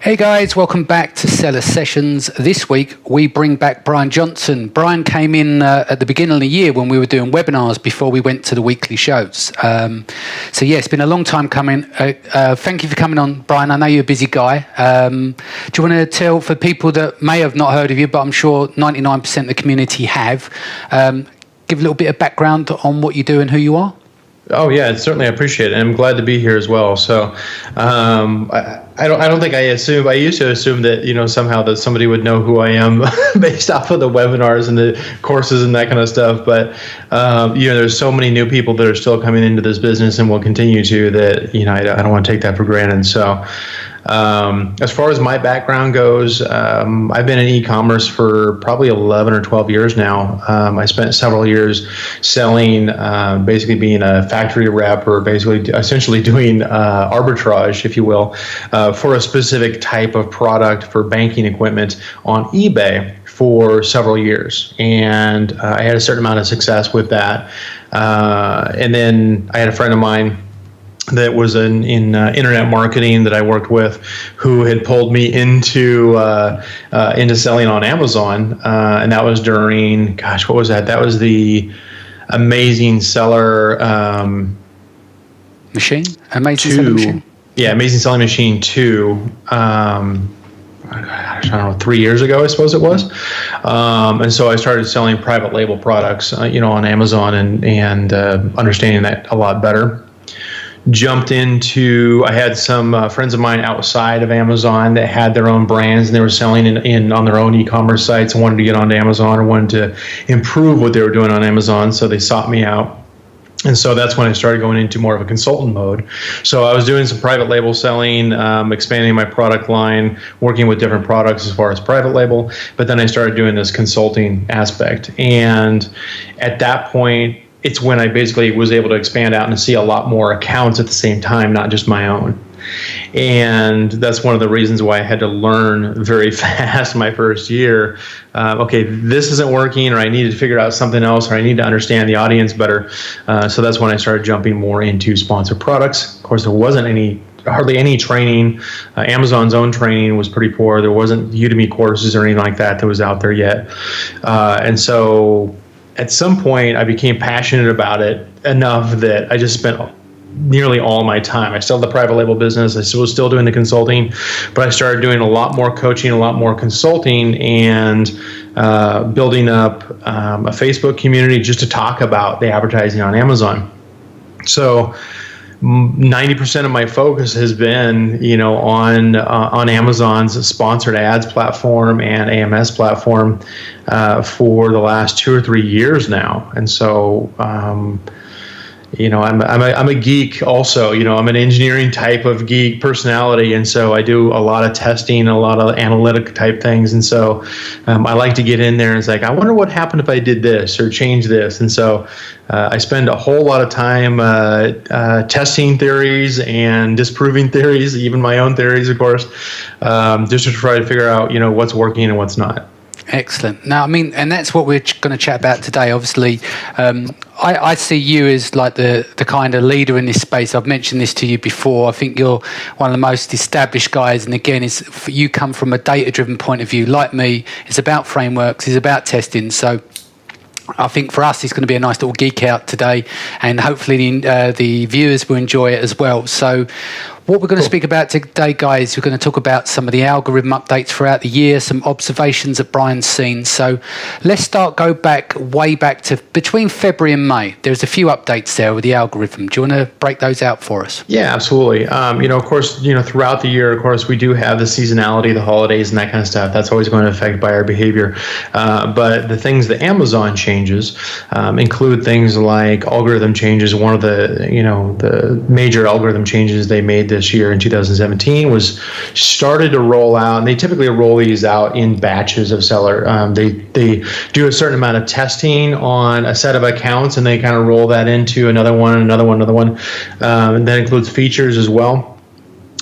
Hey guys, welcome back to Seller Sessions. This week we bring back Brian Johnson. Brian came in at the beginning of the year when we were doing webinars before we went to the weekly shows. So yeah, it's been a long time coming. Thank you for coming on, Brian. I know you're a busy guy. Do you want to tell, for people that may have not heard of you, but I'm sure 99% of the community have, give a little bit of background on what you do and who you are? Oh yeah, certainly I appreciate it. And I'm glad to be here as well. So I don't think I used to assume that, somehow that somebody would know who I am based off of the webinars and the courses and that kind of stuff. But, there's so many new people that are still coming into this business and will continue to that, I don't want to take that for granted. So as far as my background goes, I've been in e-commerce for probably 11 or 12 years now. I spent several years selling, basically being a factory rep, or essentially doing arbitrage, if you will, for a specific type of product for banking equipment on eBay for several years. And I had a certain amount of success with that. And then I had a friend of mine that was in internet marketing that I worked with, who had pulled me into selling on Amazon, and that was during, what was that? That was the Amazing Seller Machine? Amazing Selling Machine? Yeah, Amazing Selling Machine 2. I don't know, 3 years ago, I suppose it was. And so I started selling private label products, on Amazon and understanding that a lot better. I had some friends of mine outside of Amazon that had their own brands, and they were selling on their own e-commerce sites and wanted to get onto Amazon or wanted to improve what they were doing on Amazon. So they sought me out. And so that's when I started going into more of a consultant mode. So I was doing some private label selling, expanding my product line, working with different products as far as private label. But then I started doing this consulting aspect. And at that point, it's when I basically was able to expand out and see a lot more accounts at the same time, not just my own. And that's one of the reasons why I had to learn very fast my first year. Okay, this isn't working, or I needed to figure out something else, or I need to understand the audience better. So that's when I started jumping more into sponsored products. Of course, there wasn't hardly any training. Amazon's own training was pretty poor. There wasn't Udemy courses or anything like that was out there yet. And so at some point, I became passionate about it enough that I just spent nearly all my time. I still had the private label business. I was still doing the consulting, but I started doing a lot more coaching, a lot more consulting, and building up a Facebook community just to talk about the advertising on Amazon. So 90% of my focus has been, on Amazon's sponsored ads platform and AMS platform for the last 2 or 3 years now. And so, I'm a geek also. I'm an engineering type of geek personality, and so I do a lot of testing, a lot of analytic type things. And so I like to get in there and it's like, I wonder what happened if I did this or change this. And so I spend a whole lot of time testing theories and disproving theories, even my own theories, of course, just to try to figure out what's working and what's not. Excellent. Now, and that's what we're going to chat about today. Obviously, I see you as like the kind of leader in this space. I've mentioned this to you before. I think you're one of the most established guys. And again, you come from a data-driven point of view. Like me, it's about frameworks, it's about testing. So I think for us, it's going to be a nice little geek out today, and hopefully the viewers will enjoy it as well. So what we're going to speak about today, guys, we're going to talk about some of the algorithm updates throughout the year, some observations that Brian's seen. So let's way back to between February and May. There's a few updates there with the algorithm. Do you want to break those out for us? Yeah, absolutely. Of course, throughout the year, of course, we do have the seasonality, the holidays, and that kind of stuff. That's always going to affect buyer behavior. But the things that Amazon changes include things like algorithm changes. One of the major algorithm changes they made this year in 2017 was started to roll out, and they typically roll these out in batches of seller. They do a certain amount of testing on a set of accounts, and they kind of roll that into another one. And that includes features as well.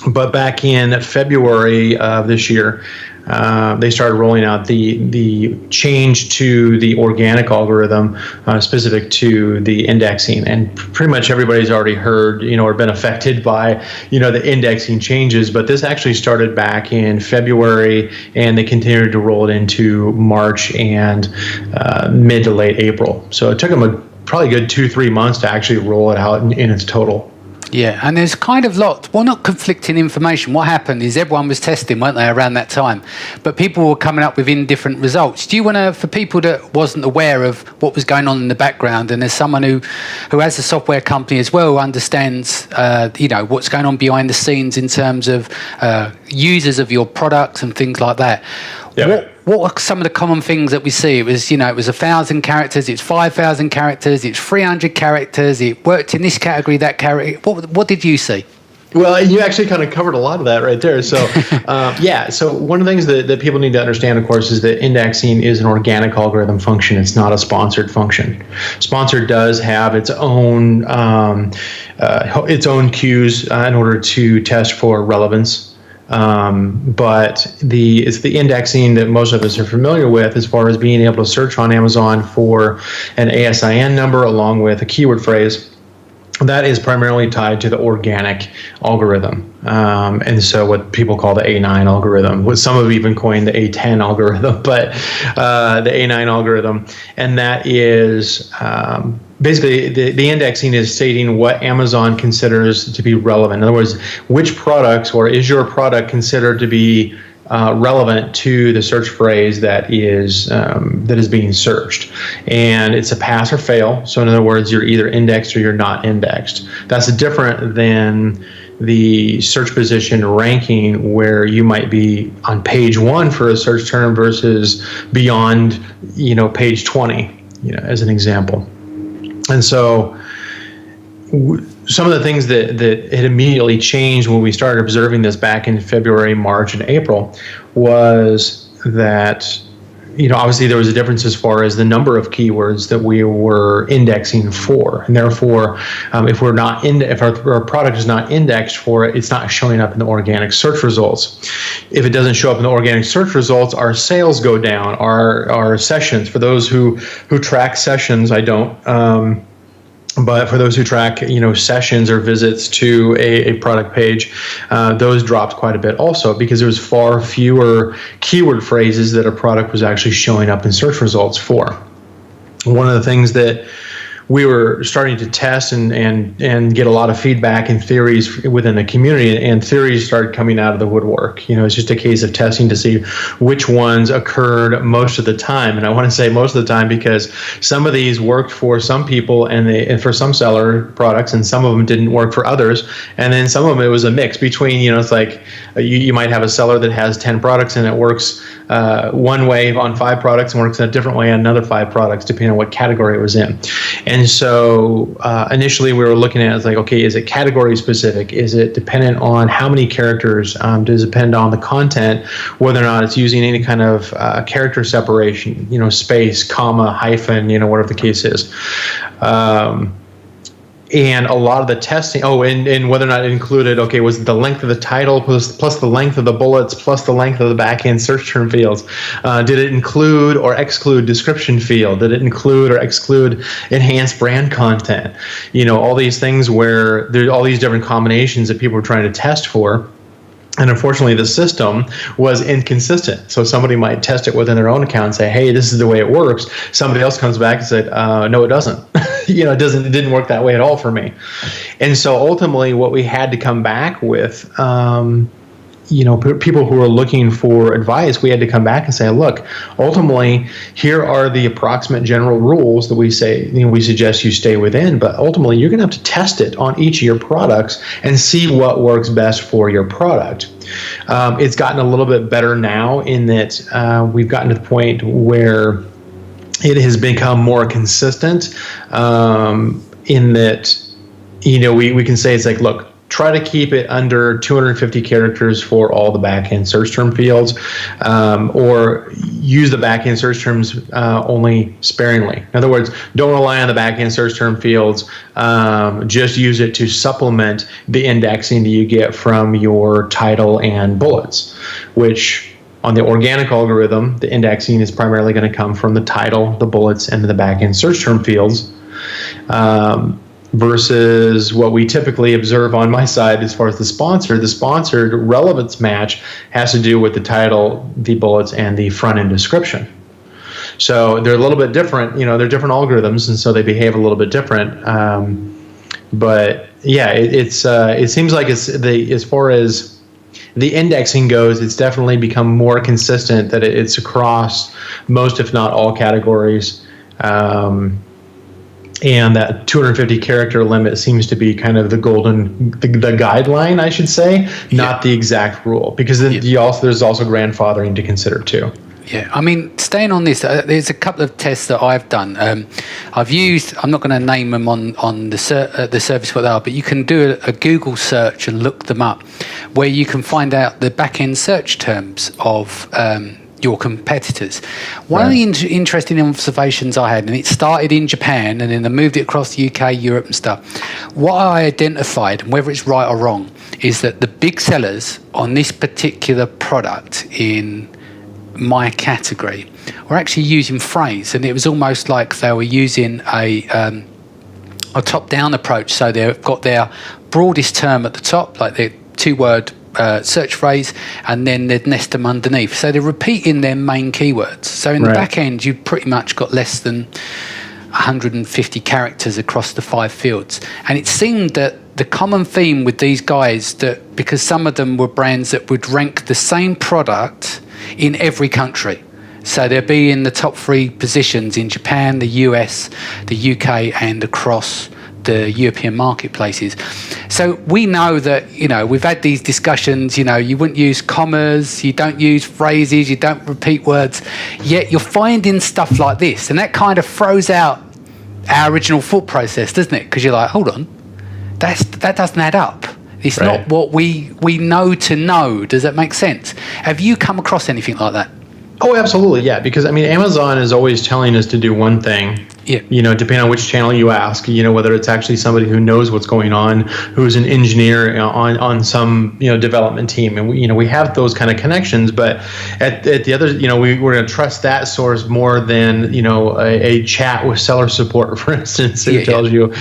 But back in February of this year, they started rolling out the change to the organic algorithm specific to the indexing. And pretty much everybody's already heard, or been affected by, the indexing changes. But this actually started back in February, and they continued to roll it into March and mid to late April. So it took them probably a good 2-3 months to actually roll it out in its total. Yeah, and there's kind of not conflicting information. What happened is everyone was testing, weren't they, around that time? But people were coming up with indifferent results. Do you want to, for people that wasn't aware of what was going on in the background, and there's someone who has a software company as well, who understands, what's going on behind the scenes in terms of users of your products and things like that. Yeah. What are some of the common things that we see? It was 1,000 characters, it's 5,000 characters, it's 300 characters, it worked in this category, that category. What did you see? Well, you actually kind of covered a lot of that right there. So, So one of the things that people need to understand, of course, is that indexing is an organic algorithm function. It's not a sponsored function. Sponsored does have its own cues in order to test for relevance. But it's the indexing that most of us are familiar with, as far as being able to search on Amazon for an ASIN number along with a keyword phrase. That is primarily tied to the organic algorithm. And so what people call the A9 algorithm, what some have even coined the A10 algorithm, but the A9 algorithm. And that is basically the indexing is stating what Amazon considers to be relevant. In other words, which products, or is your product considered to be relevant to the search phrase that is being searched, and it's a pass or fail. So in other words, you're either indexed or you're not indexed. That's different than the search position ranking, where you might be on page 1 for a search term versus beyond, page 20, as an example. And so some of the things that had immediately changed when we started observing this back in February, March, and April was that, obviously there was a difference as far as the number of keywords that we were indexing for. And therefore, if our product is not indexed for it, it's not showing up in the organic search results. If it doesn't show up in the organic search results, our sales go down, our sessions. For those who track sessions, I don't. But for those who track, sessions or visits to a product page, those dropped quite a bit also, because there was far fewer keyword phrases that a product was actually showing up in search results for. One of the things that we were starting to test and get a lot of feedback and theories within the community, and theories started coming out of the woodwork. It's just a case of testing to see which ones occurred most of the time. And I want to say most of the time because some of these worked for some people and for some seller products, and some of them didn't work for others. And then some of them, it was a mix between, it's like you might have a seller that has 10 products and it works one way on 5 products and works in a different way on another 5 products, depending on what category it was in. And so initially we were looking at it as like, okay, is it category specific? Is it dependent on how many characters? Does it depend on the content, whether or not it's using any kind of character separation, space, comma, hyphen, whatever the case is. And a lot of the testing, and whether or not it included, okay, was the length of the title plus the length of the bullets plus the length of the back-end search term fields? Did it include or exclude description field? Did it include or exclude enhanced brand content? All these things where there's all these different combinations that people were trying to test for. And unfortunately, the system was inconsistent. So somebody might test it within their own account and say, hey, this is the way it works. Somebody else comes back and said, no, it doesn't. It didn't work that way at all for me. And so ultimately what we had to come back with, people who are looking for advice, we had to come back and say, look, ultimately, here are the approximate general rules that we say, we suggest you stay within, but ultimately you're going to have to test it on each of your products and see what works best for your product. It's gotten a little bit better now in that we've gotten to the point where it has become more consistent in that, we can say it's like, look, try to keep it under 250 characters for all the back-end search term fields, or use the back-end search terms only sparingly. In other words, don't rely on the back-end search term fields. Just use it to supplement the indexing that you get from your title and bullets, which On the organic algorithm, the indexing is primarily going to come from the title, the bullets, and the back-end search term fields, versus what we typically observe on my side as far as the sponsored relevance match has to do with the title, the bullets, and the front-end description. So they're a little bit different, they're different algorithms, and so they behave a little bit different. But yeah, it seems like as far as the indexing goes, it's definitely become more consistent, that it's across most, if not all, categories. And that 250 character limit seems to be kind of the guideline, I should say, not the exact rule, because there's also grandfathering to consider too. Yeah, I mean, staying on this, there's a couple of tests that I've done. I've used, I'm not going to name them on the service what they are, but you can do a Google search and look them up, where you can find out the back-end search terms of your competitors. One of the interesting observations I had, and it started in Japan and then I moved it across the UK, Europe and stuff. What I identified, and whether it's right or wrong, is that the big sellers on this particular product in my category were actually using phrase, and it was almost like they were using a top-down approach. So they've got their broadest term at the top, like their two-word search phrase, and then they'd nest them underneath. So they're repeating their main keywords. So in the back end, you've pretty much got less than 150 characters across the 5 fields. And it seemed that the common theme with these guys, that because some of them were brands that would rank the same product in every country. So they'll be in the top 3 positions in Japan, the US, the UK, and across the European marketplaces. So we know that, we've had these discussions, you wouldn't use commas, you don't use phrases, you don't repeat words, yet you're finding stuff like this. And that kind of throws out our original thought process, doesn't it? Because you're like, hold on, that doesn't add up. It's not what we know to know. Does that make sense? Have you come across anything like that? Oh, absolutely, yeah. Because Amazon is always telling us to do one thing. Yeah. Depending on which channel you ask, whether it's actually somebody who knows what's going on, who's an engineer on some development team, and we have those kind of connections. But at the other, we're going to trust that source more than a chat with seller support, for instance, who tells you,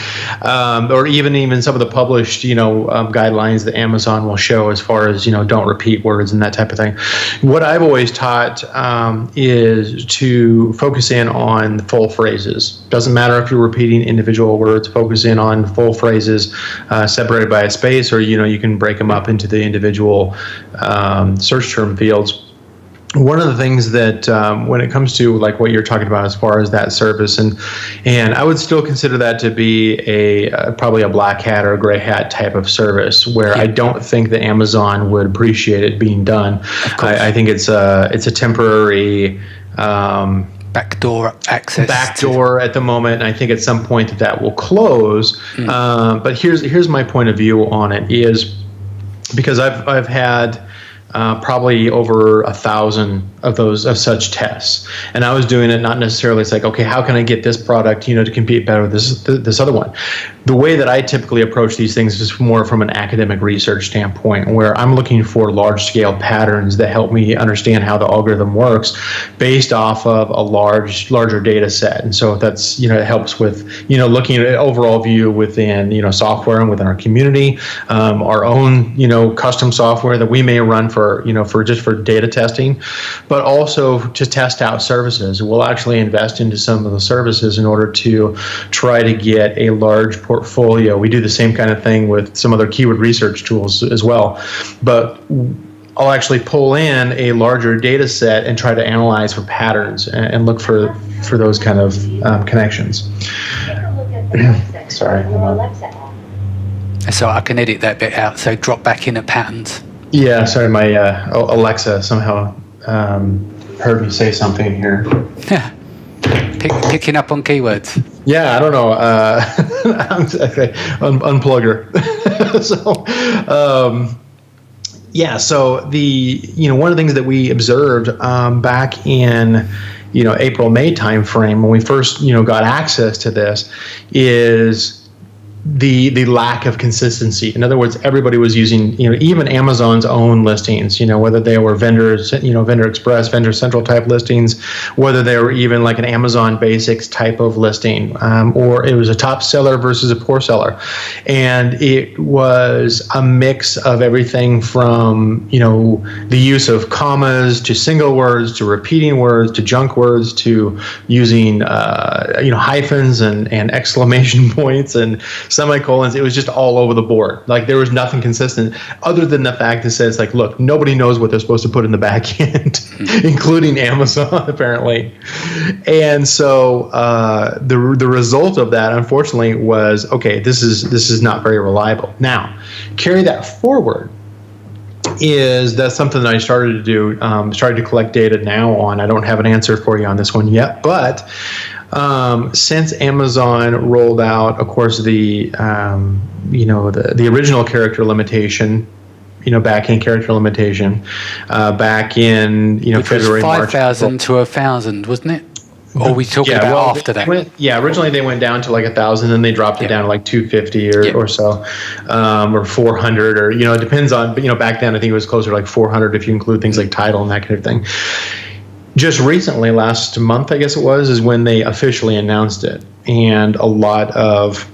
or even some of the published guidelines that Amazon will show as far as don't repeat words and that type of thing. What I've always taught is to focus in on full phrases. Doesn't matter if you're repeating individual words. Focus in on full phrases separated by a space, or you can break them up into the individual search term fields. One of the things that when it comes to like what you're talking about as far as that service, and I would still consider that to be probably a black hat or a gray hat type of service, where I don't think that Amazon would appreciate it being done. I think it's a temporary backdoor access. Backdoor at the moment, and I think at some point that will close. But here's my point of view on it, is because I've had probably over 1,000 of such tests, and I was doing it not necessarily. It's like, okay, how can I get this product to compete better with this other one? The way that I typically approach these things is more from an academic research standpoint, where I'm looking for large-scale patterns that help me understand how the algorithm works based off of a larger data set. And so that's it helps with looking at an overall view within software and within our community, our own custom software that we may run for data testing, but also to test out services. We'll actually invest into some of the services in order to try to get a large portfolio. We do the same kind of thing with some other keyword research tools as well, but I'll actually pull in a larger data set and try to analyze for patterns and look for those kind of connections. Sorry. So I can edit that bit out, so drop back in at patterns. Yeah, sorry, my Alexa somehow heard me say something here. Picking up on keywords. Yeah, I don't know. Unplug her. So the one of the things that we observed back in April, May timeframe when we first got access to this is the lack of consistency. In other words, everybody was using, even Amazon's own listings, whether they were vendors, Vendor Express, Vendor Central type listings, whether they were even like an Amazon Basics type of listing, or it was a top seller versus a poor seller. And it was a mix of everything from, the use of commas to single words to repeating words to junk words to using, hyphens and exclamation points and semicolons. It was just all over the board. Like there was nothing consistent other than the fact that says like, look, nobody knows what they're supposed to put in the back end, including Amazon apparently. And so the result of that, unfortunately, was okay. This is not very reliable. Now, carry that forward. That's something that I started to do. Started to collect data now on. I don't have an answer for you on this one yet, but. Since Amazon rolled out, of course, the original character limitation, back-end character limitation, back in which February, was March, 5,000 to 1,000, wasn't it? Or are we talking about after that? Originally they went down to like 1,000, then they dropped it down to like 250 or so, or 400, or it depends on. Back then I think it was closer to like 400 if you include things like title and that kind of thing. Just recently, last month, I guess it was, is when they officially announced it. And a lot of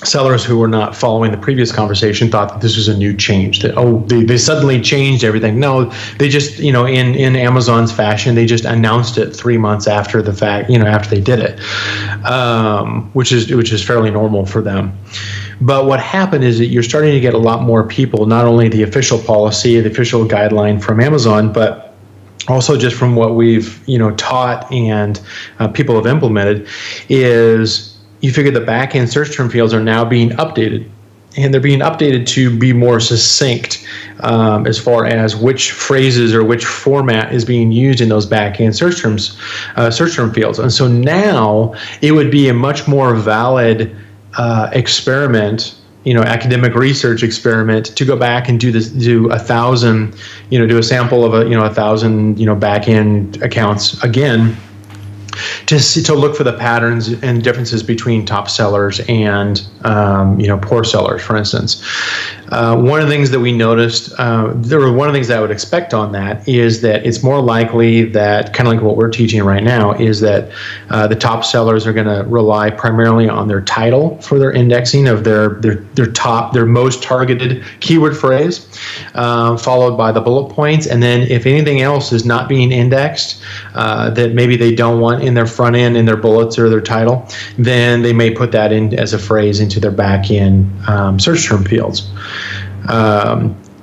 sellers who were not following the previous conversation thought that this was a new change, that, they suddenly changed everything. No, they just, in Amazon's fashion, they just announced it 3 months after the fact, after they did it, which is fairly normal for them. But what happened is that you're starting to get a lot more people, not only the official policy, the official guideline from Amazon, but also just from what we've taught and people have implemented, is you figure the back-end search term fields are now being updated, and they're being updated to be more succinct as far as which phrases or which format is being used in those back-end search term fields. And so now it would be a much more valid experiment, academic research experiment, to go back and do 1,000, do a sample of 1,000, back-end accounts again, to look for the patterns and differences between top sellers and poor sellers, for instance. One of the things that we noticed, one of the things that I would expect on that is that it's more likely that, kind of like what we're teaching right now, is that the top sellers are going to rely primarily on their title for their indexing of their most targeted keyword phrase, followed by the bullet points, and then if anything else is not being indexed that maybe they don't want in their front end, in their bullets or their title, then they may put that in as a phrase into their back end search term fields.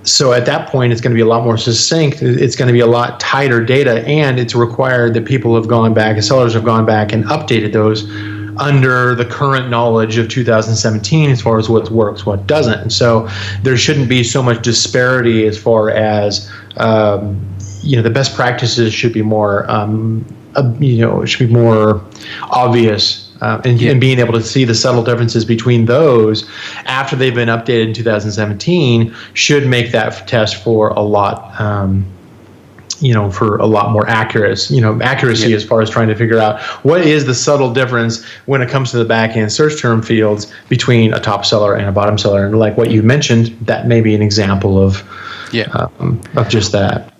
So at that point, it's going to be a lot more succinct. It's going to be a lot tighter data, and it's required that people have gone back, and sellers have gone back and updated those under the current knowledge of 2017 as far as what works, what doesn't. And so there shouldn't be so much disparity as far as the best practices should be more obvious. And being able to see the subtle differences between those after they've been updated in 2017 should make that test for a lot, for a lot more accuracy as far as trying to figure out what is the subtle difference when it comes to the back-end search term fields between a top seller and a bottom seller. And like what you mentioned, that may be an example of just that.